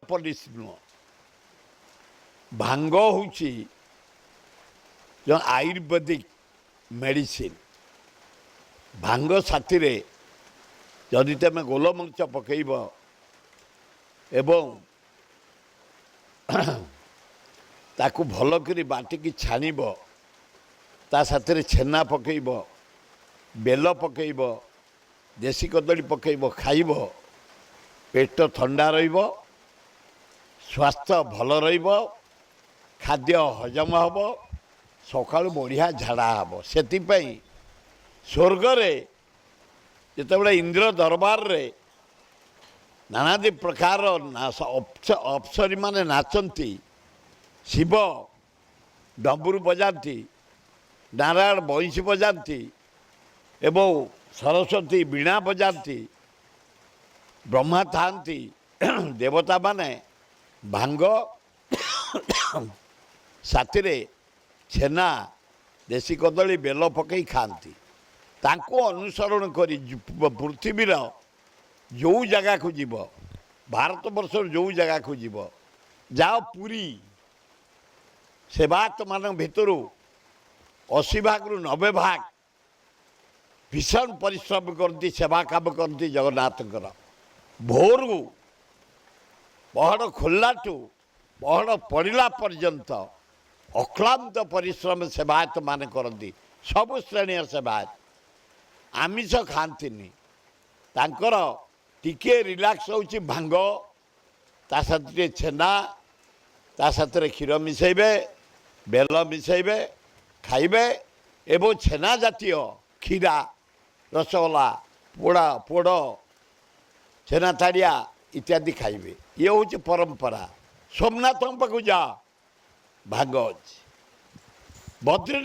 polish नुह भांग हूँ जो आयुर्वेदिक मेडिसिन भांग साथी रे जदि तुम गोलमरीच पकईब एवं ताकू भल करी बाटिकी छाणीब ता साथी छेना पकईब बेल पकईब देशी कदली पकईब खाइब पेट ठंडा रहिब स्वास्थ्य भल रहिब खाद्य हजम हब सकाळु बढ़िया झाड़ा हम से स्वर्ग रे जितेबाला इंद्र दरबार रे नानादी प्रकार अप्सरी माने नाचंती शिव डंबुरू बजाती नारायण बंशी बजाती एवं सरस्वती वीणा बजाती ब्रह्मा थांती देवता माने भांग साथी रे छेना देशी कदली बेल पकई खाती तांको अनुसरण करी पृथ्वीर जो जगह को जीव भारत वर्ष जो जगह को जीव जाओ पुरी सेवात मान भितर 80 भाग रु 90 भाग भीषण परिश्रम करती सेवा काम करती जगन्नाथ भोर पहड़ खोलाठू पहड़ पड़ा पर्यंत अक्लांत परिश्रम सेवायत मान करती सब श्रेणी सेवायत आमिष खाती तांकर टिके रिलैक्स होची भांग ता साथे छेना ता साथे क्षीर मिसेबे बेल मिसेबे खाइबे एवं छेना जातीय क्षीरा रसगोला पोड़ा पोड़ छेना ताड़िया इत्यादि खाइबे ये हूँ परंपरा सोमनाथ पाक जा भांग बद्री